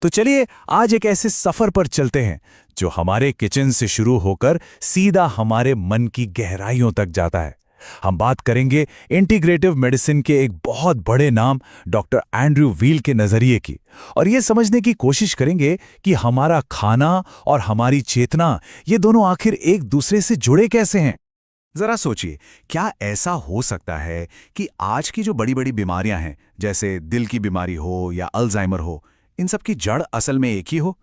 तो चलिए आज एक ऐसे सफर पर चलते हैं जो हमारे किचन से शुरू होकर सीधा हमारे मन की गहराइयों तक जाता है। हम बात करेंगे इंटीग्रेटिव मेडिसिन के एक बहुत बड़े नाम डॉक्टर एंड्रयू व्हील के नजरिए की, और ये समझने की कोशिश करेंगे कि हमारा खाना और हमारी चेतना, ये दोनों आखिर एक दूसरे से जुड़े कैसे हैं। जरा सोचिए, क्या ऐसा हो सकता है कि आज की जो बड़ी बड़ी बीमारियां हैं, जैसे दिल की बीमारी हो या अल्जाइमर हो, इन सब की जड़ असल में एक ही हो,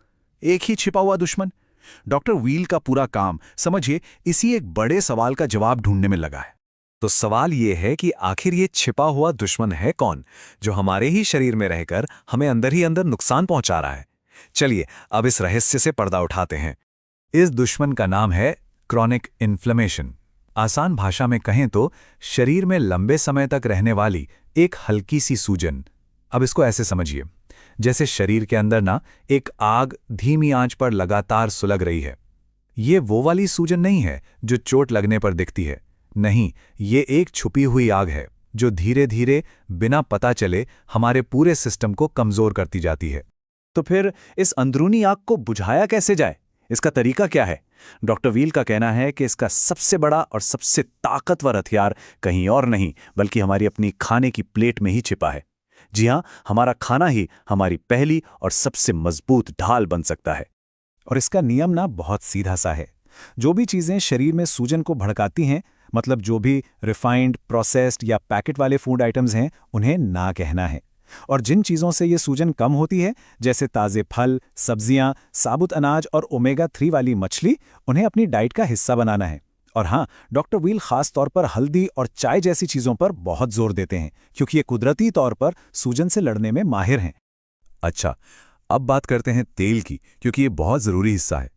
एक ही छिपा हुआ दुश्मन। डॉक्टर व्हील का पूरा काम, समझिए, इसी एक बड़े सवाल का जवाब ढूंढने में लगा है। तो सवाल ये है कि आखिर ये छिपा हुआ दुश्मन है कौन, जो हमारे ही शरीर में रहकर हमें अंदर ही अंदर नुकसान पहुंचा रहा है। चलिए अब इस रहस्य से पर्दा उठाते हैं। इस दुश्मन का नाम है क्रॉनिक इन्फ्लेमेशन। आसान भाषा में कहें तो शरीर में लंबे समय तक रहने वाली एक हल्की सी सूजन। अब इसको ऐसे समझिए, जैसे शरीर के अंदर ना एक आग धीमी आंच पर लगातार सुलग रही है। ये वो वाली सूजन नहीं है जो चोट लगने पर दिखती है। नहीं, ये एक छुपी हुई आग है जो धीरे धीरे बिना पता चले हमारे पूरे सिस्टम को कमजोर करती जाती है। तो फिर इस अंदरूनी आग को बुझाया कैसे जाए? इसका तरीका क्या है? डॉक्टर व्हील का कहना है कि इसका सबसे बड़ा और सबसे ताकतवर हथियार कहीं और नहीं बल्कि हमारी अपनी खाने की प्लेट में ही छिपा है। जी हाँ, हमारा खाना ही हमारी पहली और सबसे मजबूत ढाल बन सकता है। और इसका नियम ना बहुत सीधा सा है। जो भी चीजें शरीर में सूजन को भड़काती हैं, मतलब जो भी रिफाइंड, प्रोसेस्ड या पैकेट वाले फूड आइटम्स हैं, उन्हें ना कहना है। और जिन चीज़ों से ये सूजन कम होती है, जैसे ताज़े फल, सब्जियां, साबुत अनाज और ओमेगा 3 वाली मछली, उन्हें अपनी डाइट का हिस्सा बनाना है। और हाँ, डॉक्टर व्हील खास तौर पर हल्दी और चाय जैसी चीज़ों पर बहुत जोर देते हैं, क्योंकि ये कुदरती तौर पर सूजन से लड़ने में माहिर हैं। अच्छा, अब बात करते हैं तेल की, क्योंकि ये बहुत ज़रूरी हिस्सा है।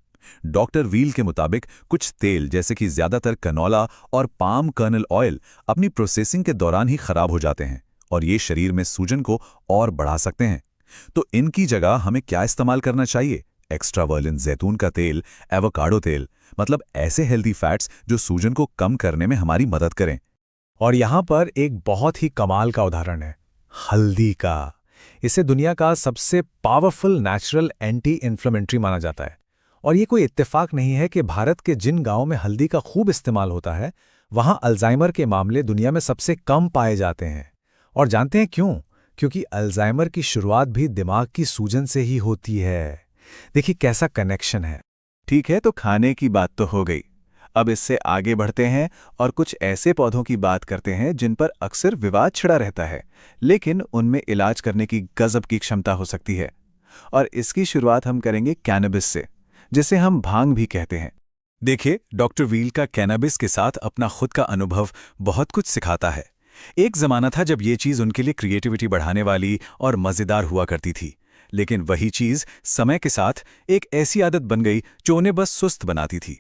डॉक्टर व्हील के मुताबिक कुछ तेल, जैसे कि ज़्यादातर कनोला और पाम कर्नल ऑयल, अपनी प्रोसेसिंग के दौरान ही खराब हो जाते हैं और ये शरीर में सूजन को और बढ़ा सकते हैं। तो इनकी जगह हमें क्या इस्तेमाल करना चाहिए? एक्स्ट्रा वर्जिन जैतून का तेल, एवोकाडो तेल, मतलब ऐसे हेल्दी फैट्स जो सूजन को कम करने में हमारी मदद करें। और यहाँ पर एक बहुत ही कमाल का उदाहरण है, हल्दी का। इसे दुनिया का सबसे पावरफुल नेचुरल एंटी इन्फ्लेमेटरी माना जाता है। और ये कोई इत्तेफाक नहीं है कि भारत के जिन गांवों में हल्दी का खूब इस्तेमाल होता है, वहां अल्जाइमर के मामले दुनिया में सबसे कम पाए जाते हैं। और जानते हैं क्यों? क्योंकि अल्जाइमर की शुरुआत भी दिमाग की सूजन से ही होती है। देखिए कैसा कनेक्शन है। ठीक है, तो खाने की बात तो हो गई। अब इससे आगे बढ़ते हैं और कुछ ऐसे पौधों की बात करते हैं जिन पर अक्सर विवाद छिड़ा रहता है, लेकिन उनमें इलाज करने की गजब की क्षमता हो सकती है। और इसकी शुरुआत हम करेंगे कैनबिस से, जिसे हम भांग भी कहते हैं। देखिए, डॉक्टर व्हील का कैनबिस के साथ अपना खुद का अनुभव बहुत कुछ सिखाता है। एक जमाना था जब ये चीज़ उनके लिए क्रिएटिविटी बढ़ाने वाली और मज़ेदार हुआ करती थी, लेकिन वही चीज़ समय के साथ एक ऐसी आदत बन गई जो उन्हें बस सुस्त बनाती थी।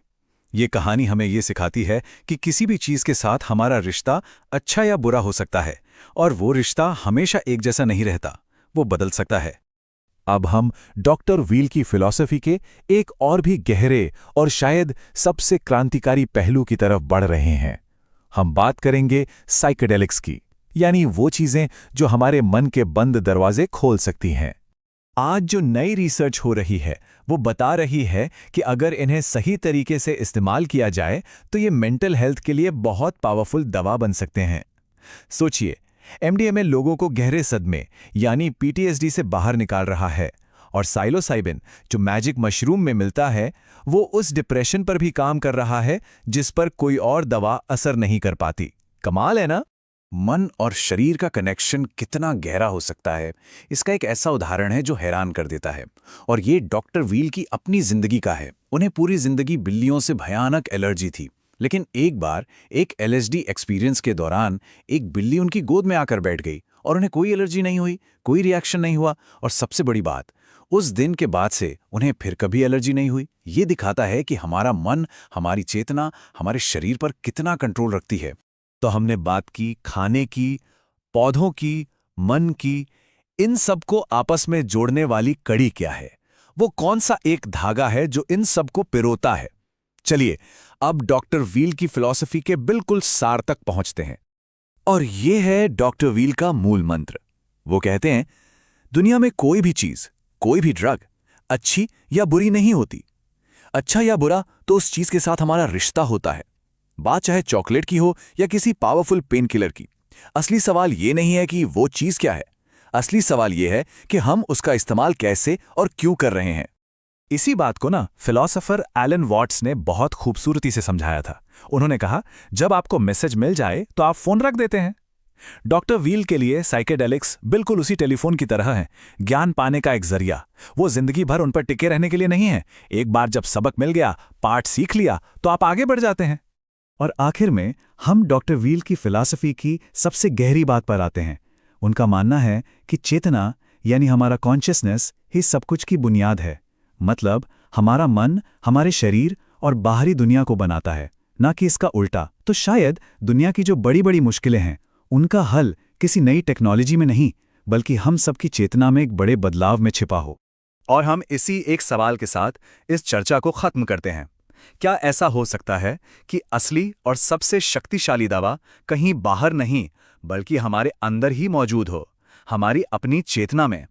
ये कहानी हमें ये सिखाती है कि किसी भी चीज़ के साथ हमारा रिश्ता अच्छा या बुरा हो सकता है, और वो रिश्ता हमेशा एक जैसा नहीं रहता, वो बदल सकता है। अब हम डॉक्टर व्हील की फिलॉसफी के एक और भी गहरे और शायद सबसे क्रांतिकारी पहलू की तरफ बढ़ रहे हैं। हम बात करेंगे साइकेडेलिक्स की, यानी वो चीजें जो हमारे मन के बंद दरवाजे खोल सकती हैं। आज जो नई रिसर्च हो रही है वो बता रही है कि अगर इन्हें सही तरीके से इस्तेमाल किया जाए तो ये मेंटल हेल्थ के लिए बहुत पावरफुल दवा बन सकते हैं। सोचिए, एमडीएमए लोगों को गहरे सदमे यानी पीटीएसडी से बाहर निकाल रहा है, और साइलोसाइबिन जो मैजिक मशरूम में मिलता है वो उस डिप्रेशन पर भी काम कर रहा है जिस पर कोई और दवा असर नहीं कर पाती। कमाल है ना? मन और शरीर का कनेक्शन कितना गहरा हो सकता है, इसका एक ऐसा उदाहरण है जो हैरान कर देता है। और ये डॉक्टर व्हील की अपनी जिंदगी का है। उन्हें पूरी जिंदगी बिल्लियों से भयानक एलर्जी थी, लेकिन एक बार एक एलएसडी एक्सपीरियंस के दौरान एक बिल्ली उनकी गोद में आकर बैठ गई और उन्हें कोई एलर्जी नहीं हुई, कोई रिएक्शन नहीं हुआ, और सबसे बड़ी बात, उस दिन के बाद से उन्हें फिर कभी एलर्जी नहीं हुई। ये दिखाता है कि हमारा मन, हमारी चेतना हमारे शरीर पर कितना कंट्रोल रखती है। तो हमने बात की खाने की, पौधों की, मन की। इन सबको आपस में जोड़ने वाली कड़ी क्या है? वो कौन सा एक धागा है जो इन सबको पिरोता है? चलिए अब डॉक्टर व्हील की फिलॉसफी के बिल्कुल सार तक पहुंचते हैं। और ये है डॉक्टर व्हील का मूल मंत्र। वो कहते हैं, दुनिया में कोई भी चीज, कोई भी ड्रग अच्छी या बुरी नहीं होती। अच्छा या बुरा तो उस चीज के साथ हमारा रिश्ता होता है, बात चाहे चॉकलेट की हो या किसी पावरफुल पेन किलर की। असली सवाल ये नहीं है कि वो चीज क्या है, असली सवाल ये है कि हम उसका इस्तेमाल कैसे और क्यों कर रहे हैं। इसी बात को ना फिलोसोफर एलन वॉट्स ने बहुत खूबसूरती से समझाया था। उन्होंने कहा, जब आपको मैसेज मिल जाए तो आप फोन रख देते हैं। डॉक्टर व्हील के लिए साइकेडेलिक्स बिल्कुल उसी टेलीफोन की तरह हैं, ज्ञान पाने का एक जरिया। वो जिंदगी भर उन पर टिके रहने के लिए नहीं है। एक बार जब सबक मिल गया, पाठ सीख लिया, तो आप आगे बढ़ जाते हैं। और आखिर में हम डॉक्टर व्हील की फिलॉसफी की सबसे गहरी बात पर आते हैं। उनका मानना है कि चेतना यानी हमारा कॉन्शियसनेस ही सब कुछ की बुनियाद है। मतलब हमारा मन हमारे शरीर और बाहरी दुनिया को बनाता है, ना कि इसका उल्टा। तो शायद दुनिया की जो बड़ी बड़ी मुश्किलें हैं, उनका हल किसी नई टेक्नोलॉजी में नहीं, बल्कि हम सबकी चेतना में एक बड़े बदलाव में छिपा हो। और हम इसी एक सवाल के साथ इस चर्चा को खत्म करते हैं। क्या ऐसा हो सकता है कि असली और सबसे शक्तिशाली दवा कहीं बाहर नहीं, बल्कि हमारे अंदर ही मौजूद हो, हमारी अपनी चेतना में?